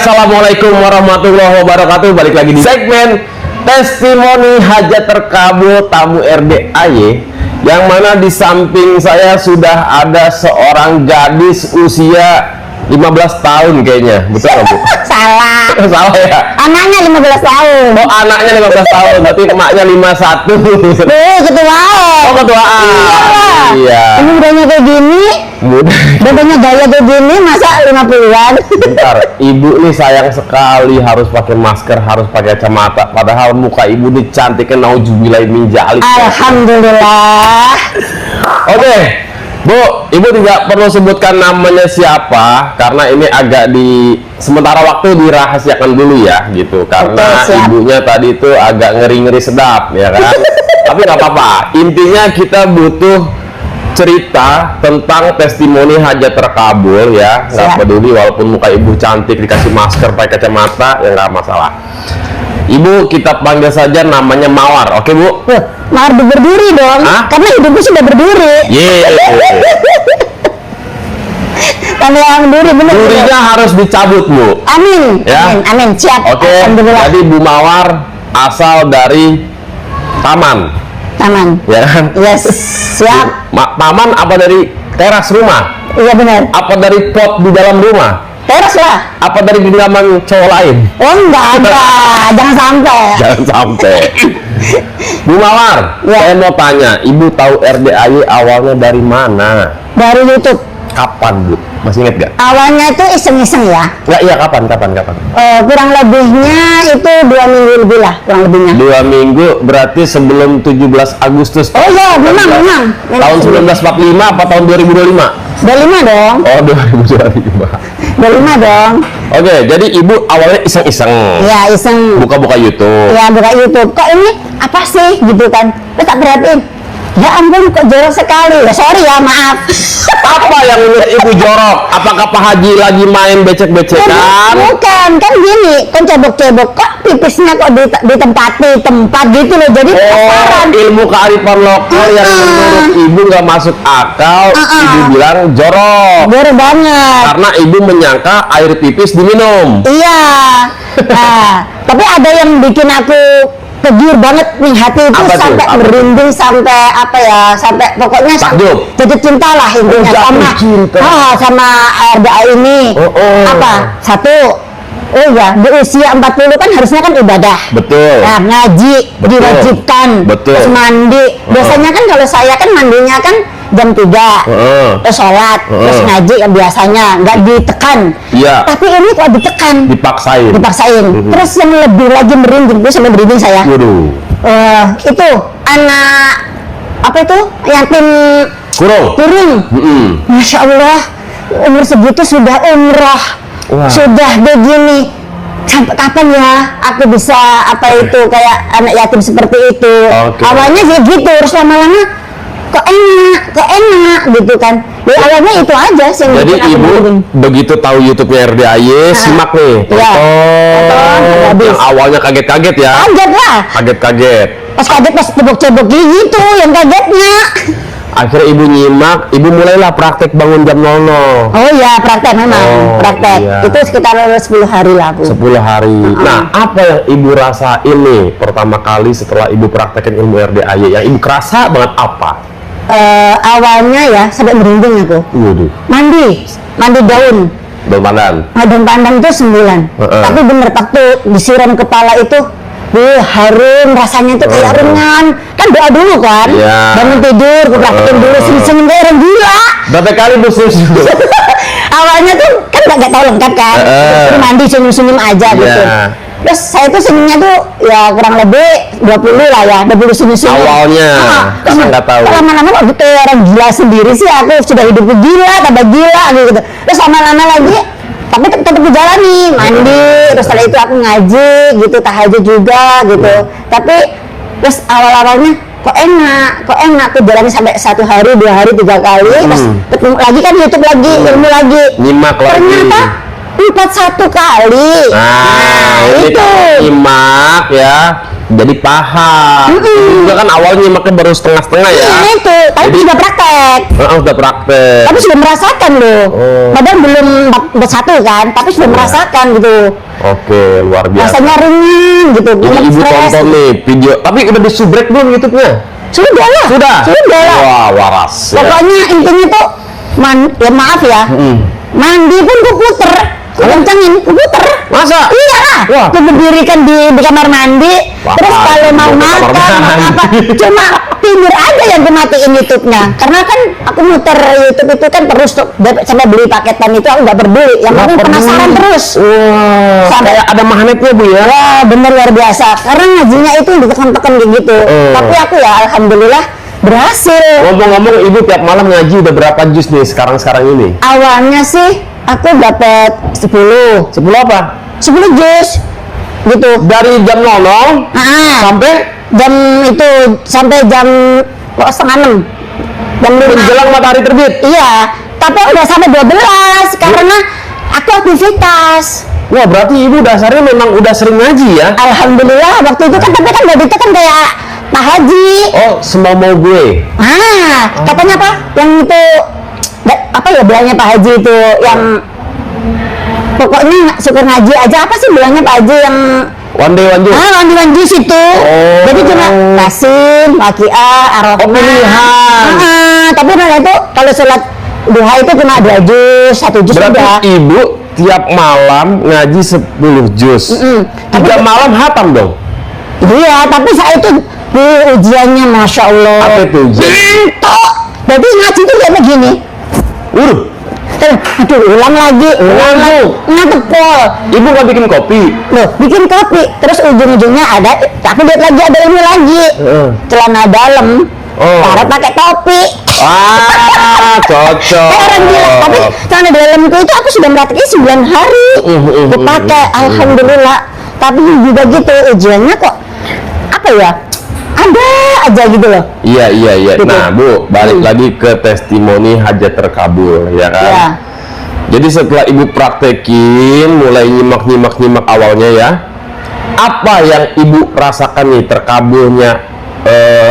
Assalamualaikum warahmatullahi wabarakatuh. Balik lagi di segmen testimoni hajat terkabul tamu RDAY, yang mana di samping saya sudah ada seorang gadis usia 15 tahun kayaknya. Betul nggak, Bu? Salah. Salah ya? Anaknya 15 tahun. Oh, anaknya 15 tahun, berarti emaknya 51. Ketuaan. Oh, ketuaan. Iya. Ini mudanya kayak gini, badannya gaya kayak gini, masa 50-an? Bentar, ibu nih sayang sekali harus pakai masker, harus pakai kacamata. Padahal muka ibu nih cantiknya nauzubillah min dzalik. Alhamdulillah. Oke, Bu, ibu tidak perlu sebutkan namanya siapa, karena ini agak di sementara waktu dirahasiakan dulu ya, gitu. Karena Oke, ibunya tadi itu agak ngeri-ngeri sedap, ya kan? Tapi nggak apa-apa. Intinya kita butuh cerita tentang testimoni hajat terkabul ya, nggak peduli walaupun muka ibu cantik dikasih masker pakai kacamata ya nggak masalah. Ibu kita panggil saja namanya Mawar, oke Bu? Mawar berduri dong. Hah? Karena hidupku sudah berduri. Karena yang berduri bener. Durinya harus dicabut, Bu. Amin. Ya? Amin. Siap. Oke. Alhamdulillah. Jadi Bu Mawar asal dari taman, Taman. ya kan? Yes. Siap. Taman apa dari teras rumah? Iya benar. Apa dari pot di dalam rumah? Terus lah. Apa dari genggaman cowok lain? Oh enggak ada. Jangan sampai. Jangan sampai. Bu Mawar, Ya. saya mau tanya, Ibu tahu RDAY awalnya dari mana? Dari YouTube. Kapan, Bu? Masih inget gak? Awalnya itu iseng-iseng ya. Nggak, iya kapan? Kurang lebihnya itu 2 minggu lebih lah, kurang lebihnya. 2 minggu berarti sebelum 17 Agustus. Oh iya, memang. Tahun 1945 apa tahun 2025? 25 dong. Oh, 2025. 25 dong. Oke, jadi Ibu awalnya iseng-iseng. Ya iseng. Buka-buka YouTube. Ya buka YouTube. Kok ini apa sih gitu kan? Terus tak perhatiin. Ya ampun, kok jorok sekali. Ya sorry ya, maaf. Apa yang menurut Ibu jorok? Apakah Pak Haji lagi main becek-becekan? Bukan, kan gini, kan cebok-cebok kok pipisnya kok ditempati tempat gitu loh. Jadi penasaran. Ilmu kearifan lokal yang menurut Ibu nggak masuk akal, Ibu bilang jorok. Jorok banget. Karena Ibu menyangka air pipis diminum. Iya. Nah, tapi ada yang bikin aku tergiur banget nih, hati itu Apa tuh? sampai Apa? merinding, sampai apa ya, sampai pokoknya Takjub. jatuh cinta lah intinya Jatuh cinta. sama RDAY ini. Apa? Satu, oh ya, di usia 40 kan harusnya kan ibadah. Betul. Nah, ngaji Betul. diwajibkan. Betul. Terus mandi. Biasanya kan kalau saya kan mandinya kan jam 3. Terus sholat, terus ngaji ya biasanya, nggak ditekan. Iya. Tapi ini kok ditekan. Dipaksain. Terus yang lebih lagi merinding, gue sampai merinding saya. Waduh. Itu anak apa itu yatim kurung. Masya Allah, umur segitu sudah umroh. Wah. Sudah begini, sampai kapan ya aku bisa apa itu kayak anak yatim seperti itu. Awalnya sih gitu, terus lama-lama kok enak gitu kan. Dari awalnya itu aja sih. Jadi Ibu begitu tahu YouTube-nya RDAY, simak nih. Tonton. Yang awalnya kaget-kaget ya. Kaget lah. Kaget-kaget. Pas kaget pas cebok-cebok gitu yang kagetnya. Akhirnya Ibu nyimak, Ibu mulailah praktek bangun jam 00. Oh iya, praktek memang, praktek. Iya. Itu sekitar 10 hari lah, Bu. 10 hari. Nah, apa yang Ibu rasain nih pertama kali setelah Ibu praktekin ilmu RDAY? Yang Ibu kerasa banget apa? Awalnya ya, sampai merinding aku. Waduh. Mandi daun. Daun pandan. Daun pandan itu 9. Tapi bener, waktu disiram kepala itu, harum, rasanya itu kayak ringan. Kan doa dulu kan? Iya. Bangun tidur, aku praktekin dulu, senyum-senyum kayak orang gila. Berapa kali Bu senyum? Awalnya tuh kan nggak tahu lengkap kan, terus mandi senyum-senyum aja gitu. Terus saya tuh senyumnya tuh ya kurang lebih 20 lah ya, 20 senyum-senyum. Awalnya, karena nggak tahu. Lama-lama kok kayak orang gila sendiri sih, aku sudah hidup gila, tambah gila gitu. Terus lama-lama lagi, tapi tetap dijalani, mandi, terus setelah itu aku ngaji gitu, tahajud juga gitu. Tapi terus awal-awalnya kok enak tuh jalani sampai 1 hari, 2 hari, 3 kali, terus ketemu lagi kan YouTube lagi, ilmu lagi. Nyimak lagi. Ternyata 41 kali. Nah, ini itu nyimak ya. jadi paham. Juga kan awalnya nyimaknya baru setengah-setengah ya. Nah itu, tapi Jadi- sudah praktek. Udah praktek. Tapi sudah merasakan loh. Oh. Padahal belum bersatu kan, tapi sudah merasakan gitu. Oke, luar biasa. Rasanya ringan gitu. Ini belum ibu stres. tonton nih video, tapi udah disubrek belum YouTube-nya? Sudah lah. Sudah. Sudah lah. Wah, waras. Ya. Pokoknya intinya tuh, ya maaf ya, mandi pun ku puter, ku kencengin, ku puter. Masa? Iya lah, Wah. ku berdirikan di kamar mandi. Wah, Terus kalau mau di kamar makan, mau mandi. apa, cuma pinggir aja yang ku matiin YouTube-nya. Karena kan aku muter YouTube itu kan terus tuh, sampai beli paketan itu aku nggak peduli. Yang penting penasaran terus. Wah, Sampai kayak ada magnetnya Bu ya. Wah, bener luar biasa. Karena ngajinya itu ditekan-tekan kayak gitu. Tapi aku ya alhamdulillah berhasil. Ngomong-ngomong, Ibu tiap malam ngaji udah berapa juz nih sekarang ini? Awalnya sih aku dapat 10 apa? 10 juz gitu. Dari jam 00 sampai Jam itu sampai jam setengah 6. Jam 5. menjelang matahari terbit. Iya, tapi udah sampai 12 karena aku aktivitas. Wah, berarti Ibu dasarnya memang udah sering ngaji ya? Alhamdulillah waktu itu kan, tapi kan gak ditekan kayak Pak Haji. Oh, semau-mau gue. Katanya apa? Yang itu apa ya bilangnya Pak Haji itu yang pokoknya syukur ngaji aja, apa sih bilangnya Pak Haji yang One day one juz. Lanjutan jus itu. Jadi cuma Yasin, Waqiah, Ar-Rahman. Pilihan. Tapi nah itu kalau sholat duha itu cuma 2 juz, 1 juz Berarti udah. Ibu tiap malam ngaji 10 juz. 3 malam hatam dong. Iya, tapi saya itu di ujiannya Masya Allah. Apa itu ujian? Ngantuk. Jadi ngaji itu kayak begini. Aduh, ulang lagi. Ngantuk pol. Ibu nggak bikin kopi? Loh, bikin kopi. Terus ujung-ujungnya ada, aku lihat lagi ada ini lagi. Celana dalam. Cara pakai topi. Cocok. Orang gila. Tapi celana dalamku itu aku sudah merakitnya 9 hari. Aku pakai, alhamdulillah. Tapi juga gitu, ujiannya kok apa ya? Ada aja gitu loh. Iya. Gitu. Nah, Bu, balik lagi ke testimoni hajat terkabul, ya kan? Ya. Jadi setelah Ibu praktekin, mulai nyimak awalnya ya, apa yang Ibu rasakan nih terkabulnya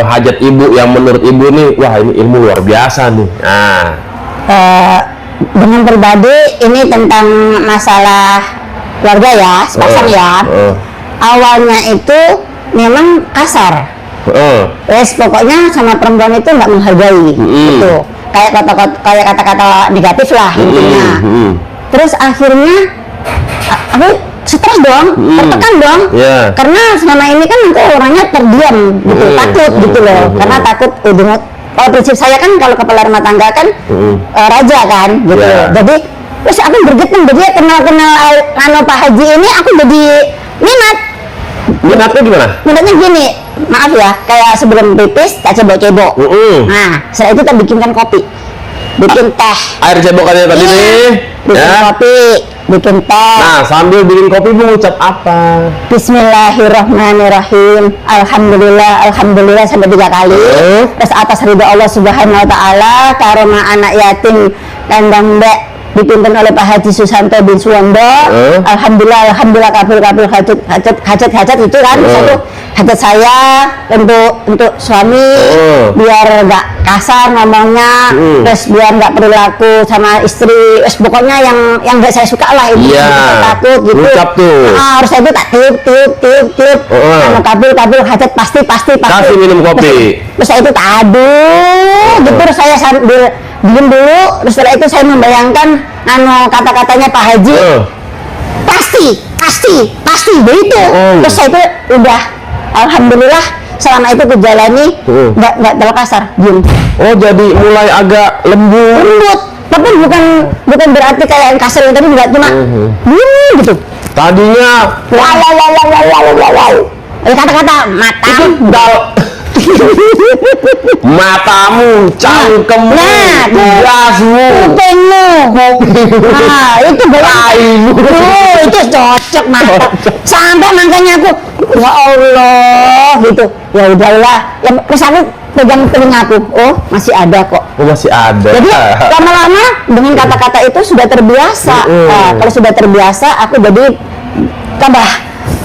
hajat Ibu yang menurut Ibu nih, wah ini ilmu luar biasa nih. Nah, Dengan pribadi ini tentang masalah keluarga ya, sepasang ya. Awalnya itu memang kasar. Wes pokoknya sama perempuan itu nggak menghargai gitu. Kayak kata-kata negatif lah intinya. Terus akhirnya aku stres dong, tertekan dong. Karena selama ini kan aku orangnya terdiam gitu, takut gitu loh. Karena takut kalau prinsip saya kan kalau kepala rumah tangga kan raja kan gitu. Jadi terus aku bergetung, jadi kenal Pak Haji ini aku jadi minat. minatnya gimana? Minatnya gini, maaf ya, kayak sebelum pipis tak cebok-cebok. Nah, setelah itu kita bikinkan kopi, bikin teh. Air cebokannya tadi nih, bikin kopi, bikin teh. Nah, sambil bikin kopi Bu ucap apa? Bismillahirrahmanirrahim. Alhamdulillah sampai 3 kali. Terus atas ridho Allah Subhanahu Wa Taala, karena anak yatim kandang mbak dipimpin oleh Pak Haji Susanto bin Suwondo. Alhamdulillah kabul hajat itu kan satu hajat saya untuk suami biar nggak kasar ngomongnya, terus biar nggak perilaku sama istri, pokoknya yang nggak saya suka lah itu. Takut gitu. Ucap tuh. Harus itu tak tiup. Kabul hajat pasti. Kasih minum kopi. Terus saya itu tak aduh, gitu. Terus saya sambil diem dulu, terus setelah itu saya membayangkan kata-katanya Pak Haji, pasti begitu. Terus saya itu udah alhamdulillah selama itu kujalani nggak terlalu kasar, diem. Oh, jadi mulai agak lembut. Tapi bukan berarti kayak yang kasar, tapi nggak cuma diem gitu. Tadinya wow. Kata-kata matamu, cangkemmu, gasmu, kupingmu, itu itu cocok mata. Sampai makanya aku, ya Allah, gitu. Ya udahlah. Terus aku pegang telingaku, oh masih ada kok. Oh, masih ada. Jadi lama-lama dengan kata-kata itu sudah terbiasa. Kalau sudah terbiasa, aku jadi tambah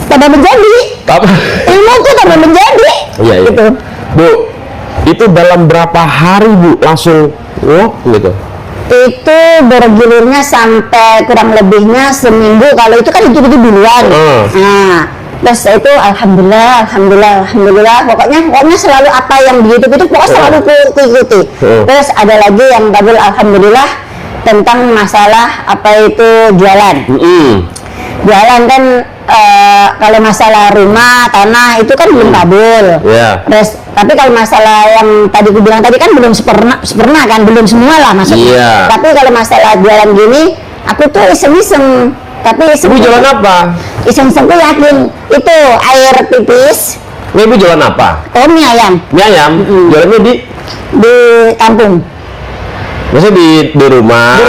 tambah menjadi. Apa? Ilmuku tambah menjadi. Iya, iya. Gitu. Bu, itu dalam berapa hari Bu langsung gitu? Itu bergulirnya sampai kurang lebihnya seminggu. Kalau itu kan itu duluan. Nah, terus itu alhamdulillah pokoknya selalu apa yang di YouTube itu pokoknya selalu ku ikuti. Terus ada lagi yang kabul alhamdulillah tentang masalah apa itu jualan. Jualan kan kalau masalah rumah, tanah itu kan belum kabul. Terus tapi kalau masalah yang tadi aku bilang tadi kan belum sempurna kan, belum semua lah maksudnya. Tapi kalau masalah jualan gini, aku tuh iseng-iseng. Tapi Ibu jualan apa? Iseng-iseng tuh yakin itu air pipis. Ibu jualan apa? Oh, mie ayam. Mie ayam? Jualannya di kampung. Maksudnya di rumah? Di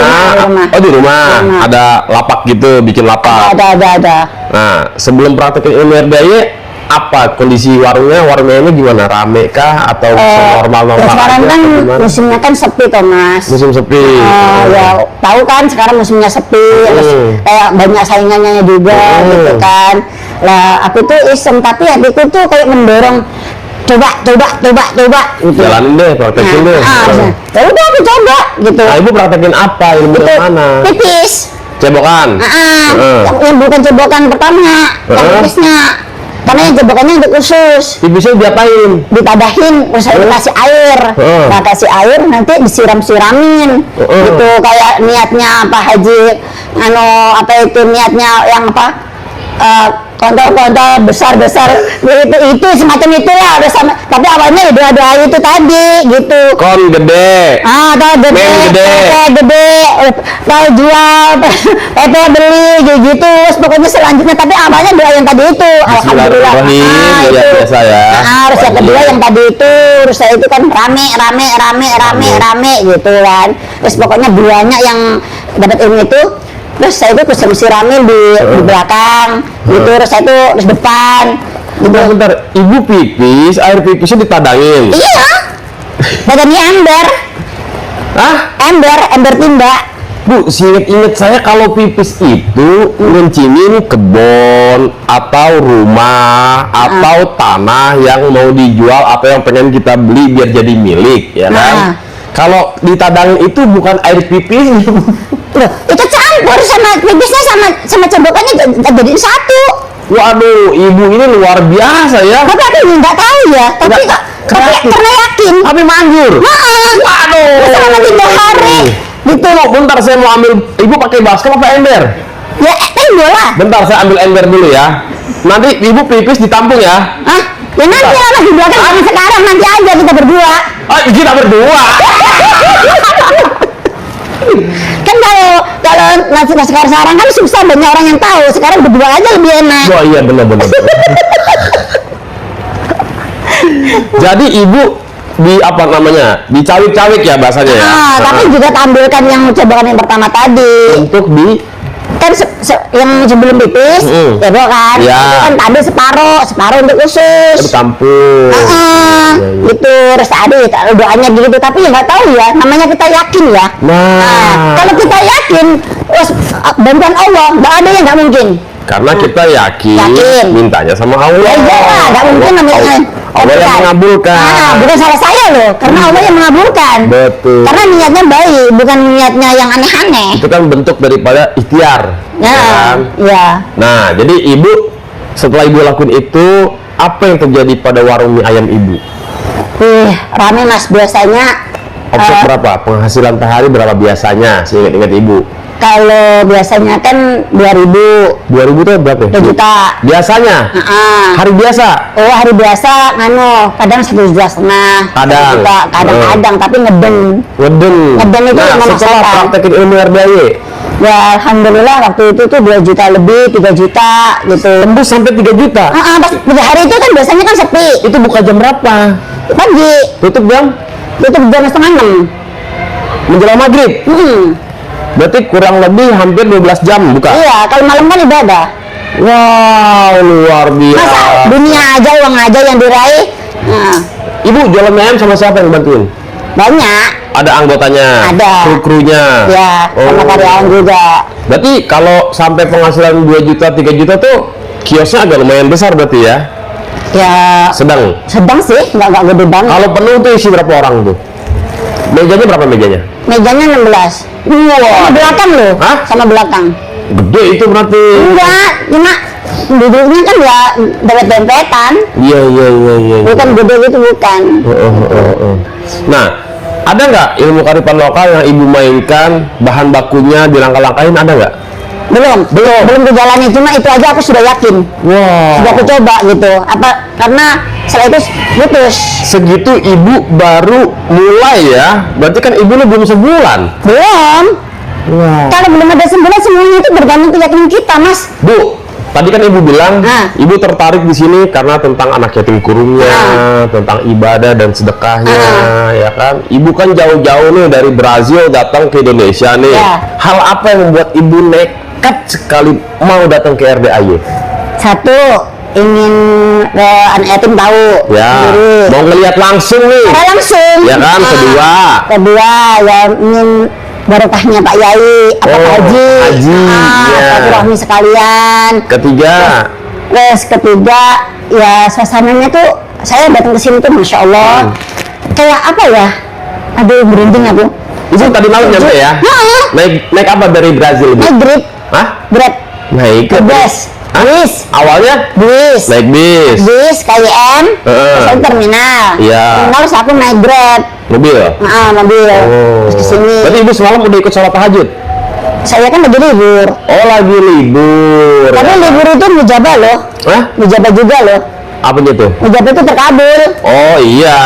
rumah. Oh, di rumah. Ada lapak gitu, bikin lapak. Ada. Nah, sebelum praktekin ilmu RDAY, apa kondisi warungnya ini gimana? Rame kah atau normal sekarang aja? kan musimnya kan sepi Thomas. Musim sepi. Ya tahu kan sekarang musimnya sepi, terus kayak banyak saingannya juga gitu kan. Lah aku tuh iseng tapi hatiku tuh kayak mendorong coba gitu. Jalanin deh, praktekin deh. Ya udah aku coba gitu. Nah, Ibu praktekin apa? Ilmu Itu mana? pipis. Cebokan. Yang bukan cebokan pertama, yang pipisnya. Karena yang cebokannya untuk khusus. Pipisnya diapain? Ditadahin, terus dikasih air. Nah, kasih air nanti disiram-siramin. Gitu kayak niatnya Pak Haji apa itu niatnya yang apa? Kontol-kontol besar-besar itu semacam itulah sama, tapi awalnya doa-doa itu tadi gitu. Kon gede. Gede. Mau jual, Pepe beli gitu. Terus pokoknya selanjutnya tapi awalnya doa yang tadi itu. Alhamdulillah. Itu biasa ya. Terus yang kedua yang tadi itu, terus saya itu kan rame gitu kan. Terus pokoknya duanya yang dapat ilmu itu. Terus saya itu siramin di belakang, gitu. Terus saya itu terus depan. Bentar, Ibu pipis, air pipisnya ditadangin. Iya. Badannya ember. Hah? Ember timba. Bu, inget saya kalau pipis itu ngencingin kebun atau rumah atau tanah yang mau dijual atau yang pengen kita beli biar jadi milik, ya kan? Kalau ditadangin itu bukan air pipis. Loh, itu campur sama pipisnya sama cebokannya jadi satu. Waduh, Ibu ini luar biasa ya. Tapi aku nggak tahu ya. Tapi karena yakin. Tapi manjur. Waduh. Selama 3 hari. Gitu loh. Bentar saya mau ambil. Ibu pakai baskom apa ember? Ya ember lah. Bentar saya ambil ember dulu ya. Nanti Ibu pipis ditampung ya. Ya nanti lah di belakang sekarang nanti aja kita berdua. Kita berdua. Kan kalau nasi sekarang kan susah, banyak orang yang tahu. Sekarang berdua aja lebih enak. Oh iya benar. Jadi Ibu di apa namanya? Dicawik-cawik ya bahasanya ya. Tapi juga tampilkan yang cobakan yang pertama tadi. Untuk kan yang sebelum pipis, ya bro kan? Ya. Itu kan tadi separuh untuk khusus. Di kampung. Gitu, terus tadi doanya gitu, tapi nggak tahu ya, namanya kita yakin ya. Nah, kalau kita yakin, bantuan Allah, nggak ada yang nggak mungkin. Karena kita yakin. Mintanya sama Allah. Ya iyalah, nggak mungkin namanya. Allah yang mengabulkan. Bukan salah saya loh, karena Allah yang mengabulkan. Betul. Karena niatnya baik, bukan niatnya yang aneh-aneh. Itu kan bentuk daripada ikhtiar. Ya. Nah, jadi Ibu setelah Ibu lakuin itu, apa yang terjadi pada warung mie ayam Ibu? Rame Mas, biasanya. Omset berapa? Penghasilan per hari berapa biasanya? Seingat-ingat Ibu. Kalau biasanya kan 2.000. 2.000 itu berapa? 2 juta. Biasanya? Hari biasa? Oh, hari biasa kadang 1,5 juta. Kadang-kadang, tapi ngeden itu yang setelah praktekin ilmu RDAY? Ya, alhamdulillah waktu itu tuh 2 juta lebih, 3 juta gitu. Tembus sampai 3 juta? Pas 3 hari itu kan biasanya kan sepi. Itu buka jam berapa? Pagi. Tutup jam 5:30. Menjelang maghrib? Berarti kurang lebih hampir 12 jam buka? Iya, kalau malam kan ibadah. Wow, luar biasa. Masa dunia aja, uang aja yang diraih. Ibu jualan ayam sama siapa yang bantuin? Banyak. Ada anggotanya? Ada. Kru-krunya? Ya, sama karyawan juga. Berarti kalau sampai penghasilan 2 juta, 3 juta tuh kiosnya agak lumayan besar berarti ya? Ya Sedang. sih, nggak gede banget. Kalau penuh tuh isi berapa orang tuh? Mejanya berapa mejanya? Mejanya 16. Sama belakang loh. Hah? Sama belakang. Gede itu berarti. Enggak, cuma duduknya kan ya dempet-dempetan. Iya. Bukan gede gitu, bukan. Nah, ada nggak ilmu kearifan lokal yang ibu mainkan, bahan bakunya dilangkah-langkahin, ada nggak? Belum dijalani, cuma itu aja aku sudah yakin. Wow. Sudah aku coba gitu. Karena setelah itu putus. Segitu ibu baru mulai ya? Berarti kan ibu lu belum sebulan. Belum. Wow. Kalau belum ada sebulan, semuanya itu bergantung keyakinan kita, Mas. Bu, tadi kan ibu bilang ibu tertarik di sini karena tentang anak yatim kurungnya, tentang ibadah dan sedekahnya, ya kan? Ibu kan jauh-jauh nih dari Brazil datang ke Indonesia nih. Ya. Hal apa yang membuat ibu nekat sekali mau datang ke RDAY? Satu, ingin anak yatim tahu. Ya, sendiri. mau ngelihat langsung nih. Karena langsung. Ya kan, Kedua, ya ingin barokahnya Pak Yai, Pak Haji, ya. silaturahmi sekalian. Ketiga, Terus ketiga, ya suasananya tuh saya datang ke sini tuh Masya Allah, kayak apa ya? Aduh, beruntung aku. ibu tadi malam nyampe ya? Naik apa dari Brazil, Bu? Naik Grab. Hah? Grab. Naik Bus. Bis. Awalnya Bis. naik bis, Bis, KYM, terus ada terminal. Iya. Terminal terus aku naik Grab. mobil. Mobil. Terus kesini. Berarti ibu semalam udah ikut sholat tahajud? Saya kan lagi libur. Oh, lagi libur. Tapi libur itu mujabah loh. Hah? Mujabah juga loh. Apa gitu? Mujabah itu terkabul. Oh iya,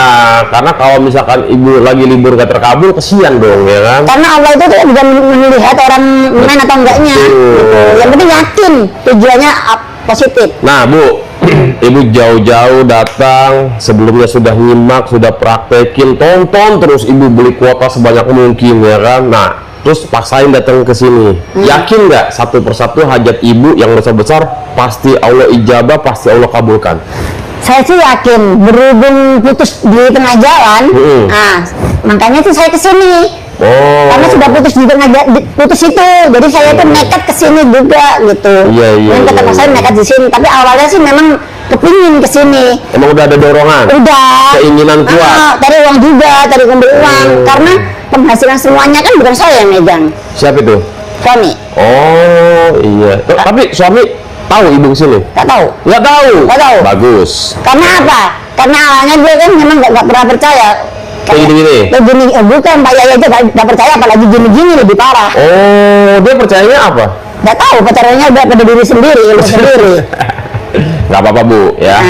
karena kalau misalkan ibu lagi libur gak terkabul, kesian dong ya kan? Karena Allah itu tuh juga melihat orang main atau enggaknya. Gitu. Yang penting yakin tujuannya positif. Nah Bu, ibu jauh-jauh datang, sebelumnya sudah nyimak, sudah praktekin, tonton terus ibu beli kuota sebanyak mungkin ya kan? Nah, terus paksain datang ke sini. Yakin nggak satu persatu hajat ibu yang besar-besar pasti Allah ijabah, pasti Allah kabulkan? Saya sih yakin, berhubung putus di tengah jalan, makanya tuh saya kesini. Oh. Karena sudah putus di tengah putus itu, jadi saya tuh nekat kesini juga gitu. Iya. Dan ketemu saya nekat di sini, tapi awalnya sih memang kepingin kesini. Emang udah ada dorongan? Udah. Keinginan kuat? Cari uang juga, cari kumpul uang. Karena penghasilan semuanya kan bukan saya yang megang. Siapa itu? Suami. Oh iya. Tapi suami tahu ibu kesini? Gak tahu. Nggak tahu? Nggak tahu. Bagus. Karena apa? Karena awalnya dia kan memang gak pernah percaya. Kayak gini-gini? Kayak gini, bukan Pak Yaya aja gak percaya, apalagi gini-gini lebih parah. Oh, dia percayanya apa? Gak tahu, percaranya udah pada diri sendiri, ilmu sendiri. Gak apa-apa Bu ya.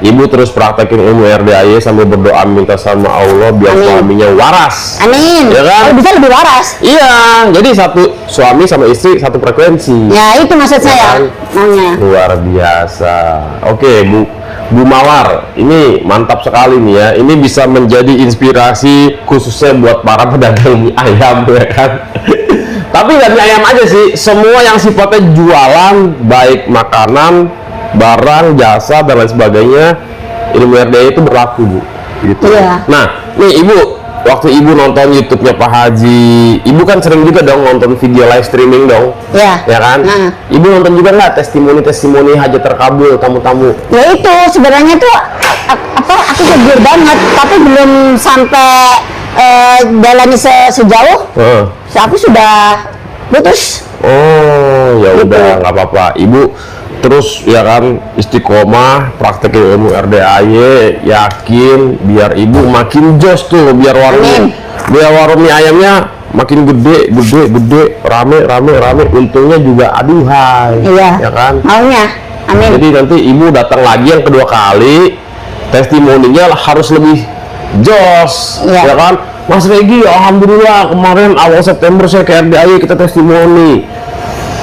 Ibu terus praktekin ilmu RDAY sambil berdoa minta sama Allah biar suaminya waras. Amin. Ya kan? Kalau bisa lebih waras. Iya, jadi satu suami sama istri satu frekuensi. Ya itu maksud saya. Kan? Maunya. Luar biasa. Oke Bu Mawar, ini mantap sekali nih ya. Ini bisa menjadi inspirasi khususnya buat para pedagang mie ayam ya kan. Tapi nggak mie ayam aja sih, semua yang sifatnya jualan, baik makanan, barang, jasa dan lain sebagainya, ilmu RDAY itu berlaku Bu. Gitu. Iya. Nah, nih Ibu, waktu Ibu nonton YouTube-nya Pak Haji, Ibu kan sering juga dong nonton video live streaming dong, Ya. ya kan? Ibu nonton juga nggak testimoni hajat terkabul tamu-tamu? Ya itu sebenarnya tuh aku jujur banget, tapi belum sampai jalani sejauh. Aku sudah putus. Oh, ya udah nggak apa-apa. Ibu terus ya kan istiqomah praktekin ilmu RDAY, yakin biar ibu makin jos tuh, biar warung mie ayamnya makin gede, rame, untungnya juga aduhai. Iya. Ya kan? Maunya. Amin. Jadi nanti ibu datang lagi yang kedua kali, testimoninya harus lebih jos, ya kan? Mas Regi, alhamdulillah kemarin awal September saya ke RDAY, kita testimoni.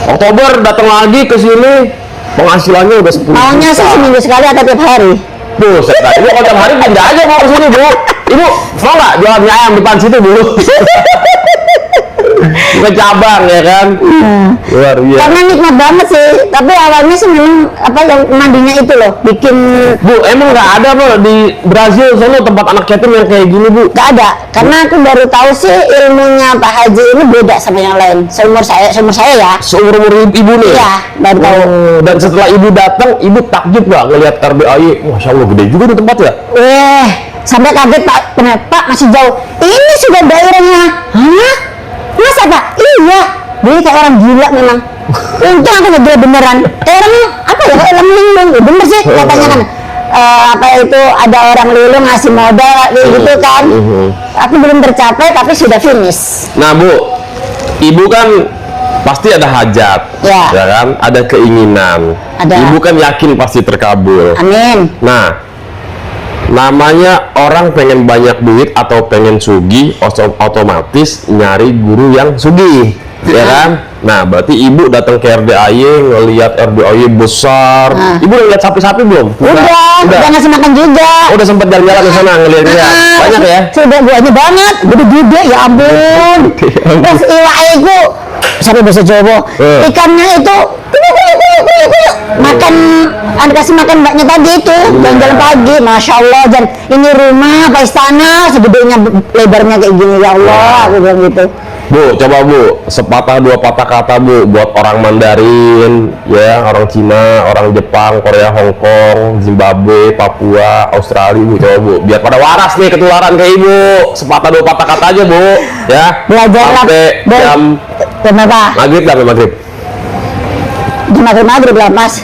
Oktober datang lagi ke sini, penghasilannya udah 10 juta. Maunya sih seminggu sekali atau tiap hari. Buset, nah, ibu kalau tiap hari pindah aja mau ke sini Bu. Ibu mau nggak jualan mie ayam depan situ Bu? Bukan cabang ya kan? Luar biasa. Karena nikmat banget sih, tapi awalnya sih memang apa yang mandinya itu loh, bikin Bu, emang nggak ada Bu di Brazil sana tempat anak yatim yang kayak gini Bu? gak ada. Karena aku baru tahu sih ilmunya Pak Haji ini beda sama yang lain. Seumur saya ya. Seumur ibu nih? Iya, baru tahu. Dan setelah ibu datang, ibu takjub nggak ngelihat RBAY? Masya Allah gede juga nih tempat ya? Sampai kaget Pak masih jauh. Ini sudah daerahnya. Hah? Masa Pak? Iya. Jadi kayak orang gila memang. Untung aku nggak gila beneran. Kayak orang apa ya? Kayak linglung. Bener sih katanya kan. Apa itu ada orang lulu ngasih modal kayak gitu kan. Aku belum tercapai tapi sudah finish. Nah Bu, ibu kan pasti ada hajat, Ya. kan? Ada keinginan. Ada. Ibu kan yakin pasti terkabul. Amin. Nah, namanya orang pengen banyak duit atau pengen sugih, otomatis nyari guru yang sugih, ya kan? Nah, berarti ibu datang ke RDAY ngelihat RDAY besar. Ibu udah lihat sapi-sapi belum? Udah ngasih makan juga. Oh, udah sempat jalan-jalan ke sana ngeliat-liat. Banyak ya? Sudah banyak banget, gede-gede ya ampun. Terus iwaiku sampai bahasa Jawa. Ikannya itu makan, ada kasih makan mbaknya tadi itu jalan-jalan pagi, masya Allah. Dan ini rumah apa istana segedenya lebarnya kayak gini ya Allah, aku bilang gitu. Bu, coba Bu, sepatah dua patah kata Bu buat orang Mandarin, ya, orang Cina, orang Jepang, Korea, Hong Kong, Zimbabwe, Papua, Australia Bu, coba Bu, biar pada waras nih ketularan kayak Ibu. Sepatah dua patah kata aja Bu, ya. Belajarlah sampai jam kenapa? maghrib lah, maghrib. Jam maghrib lah Mas.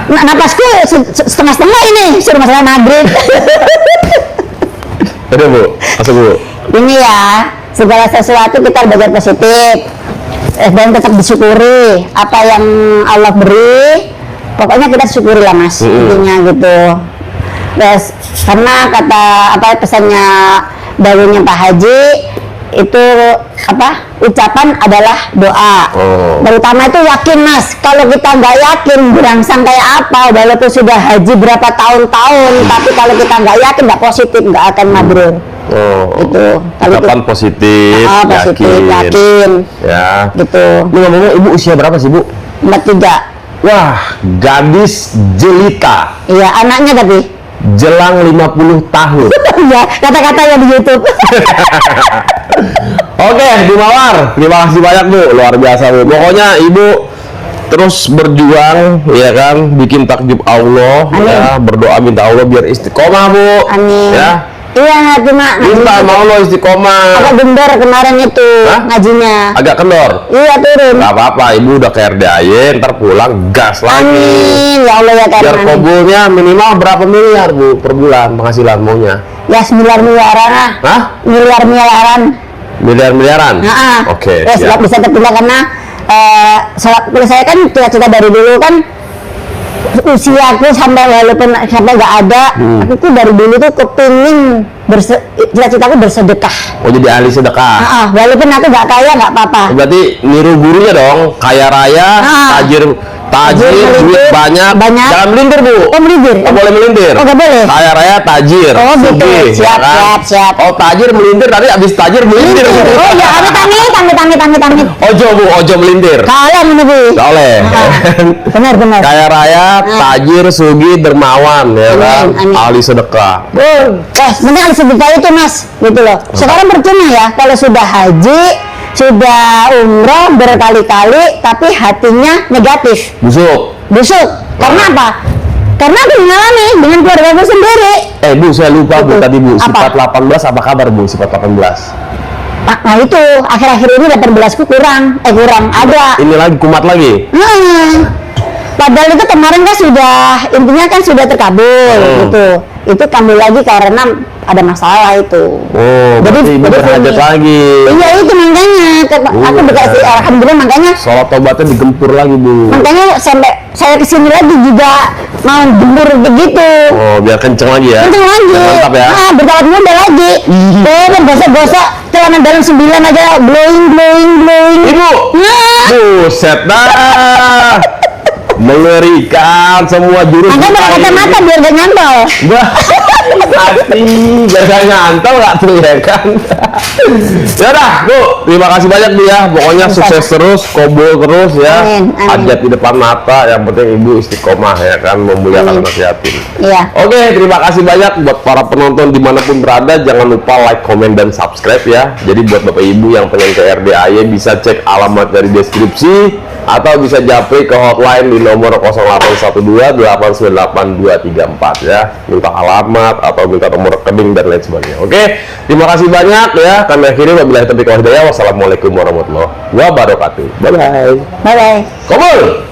Napasku setengah-setengah ini suruh masalah maghrib. Udah Bu, masuk Bu. Ini ya, segala sesuatu kita belajar positif dan tetap disyukuri apa yang Allah beri. Pokoknya kita syukuri lah Mas, intinya gitu. Terus karena kata apa pesannya dawuhnya Pak Haji itu apa, ucapan adalah doa. Terutama itu yakin Mas. Kalau kita nggak yakin berangsang kayak apa, walaupun sudah haji berapa tahun-tahun, tapi kalau kita nggak yakin, nggak positif, nggak akan mabrur. Itu Ucapan positif, yakin, ya. Gitu. Ini ngomongnya Ibu usia berapa sih Bu? 43. Wah, gadis jelita. Iya, anaknya tapi. Jelang 50 tahun. Ya, kata-katanya di YouTube. Oke, Bu Mawar, terima kasih banyak Bu, luar biasa Bu. Pokoknya Ibu terus berjuang, ya kan, bikin takjub Allah, ya, berdoa minta Allah biar istiqomah Bu. Amin. Ya. Iya, cuma Minta sama Allah istiqomah. agak gendor kemarin itu ngajinya. Agak kendor. Iya, turun. Gak apa-apa, Ibu udah ke RDAY, ntar pulang gas lagi. Amin, ya Allah ya Biar Tuhan. kabulnya minimal berapa miliar Bu per bulan penghasilan maunya? Ya 9 miliaran lah. Hah? Miliaran. Miliar-miliaran? Oke, Ya, siap. bisa terpilih karena kalau saya kan cita-cita dari dulu kan usiaku sampai walaupun sampai nggak ada, aku tuh dari dulu tuh kepingin cita-citaku bersedekah. Oh, jadi ahli sedekah. Walaupun aku nggak kaya nggak apa-apa. Berarti niru gurunya dong, kaya raya, tajir, duit banyak. Jangan melintir Bu. Oh, melintir. Nggak boleh melintir. Oh, nggak boleh. Kaya raya, tajir. Oh, gitu. sugih, Siap, ya kan? siap. Oh, tajir melintir, tadi abis tajir melintir. Oh ya, amit. Ojo Bu, ojo melintir. Kalau menunggu. Boleh. Benar. Kaya raya, tajir, sugih, dermawan, ya kan? Amin. Ahli sedekah. Mending harus sedekah itu Mas, gitu loh. Sekarang percuma ya, kalau sudah haji, sudah umroh berkali-kali, tapi hatinya negatif, busuk. Karena apa? Karena aku mengalami dengan keluarga aku sendiri. Bu, saya lupa Bu tadi Bu, sifat 18 apa kabar Bu, sifat 18? Nah itu, akhir-akhir ini 18 ku kurang ada. Ini lagi, kumat lagi? Padahal itu kemarin kan intinya kan sudah terkabul gitu. Itu kembali lagi karena ada masalah itu. Jadi berhajat lagi. Iya itu makanya aku dikasih alhamdulillah, makanya sholat tobatnya digempur lagi Bu. Makanya sampai saya kesini lagi juga mau gembur begitu. Biar kenceng lagi ya. Kenceng lagi. Mantap ya. Bertahap muda lagi. Gosok-gosok celana dalam 9 aja glowing. Ibu. Buset dah. Mengerikan semua jurus. Makanya pakai kacamata biar gak nyantol. hati, jaga nyantol nggak tuh ya kan? Ya udah, Bu, terima kasih banyak Bu ya. Pokoknya sukses terus, kobol terus ya. Amin, amin. Hajat di depan mata, yang penting Ibu istiqomah ya kan, memuliakan anak yatim. Iya. Oke, terima kasih banyak buat para penonton dimanapun berada. Jangan lupa like, komen, dan subscribe ya. Jadi buat Bapak Ibu yang pengen ke RDAY bisa cek alamat dari deskripsi atau bisa japri ke hotline di nomor 0812-898-234 ya. Minta alamat atau minta nomor rekening dan lain sebagainya. Oke, terima kasih banyak ya. Kami akhiri wabillahi taufiq wal hidayah. Wassalamualaikum warahmatullahi wabarakatuh. Bye bye. Bye bye. Kobol.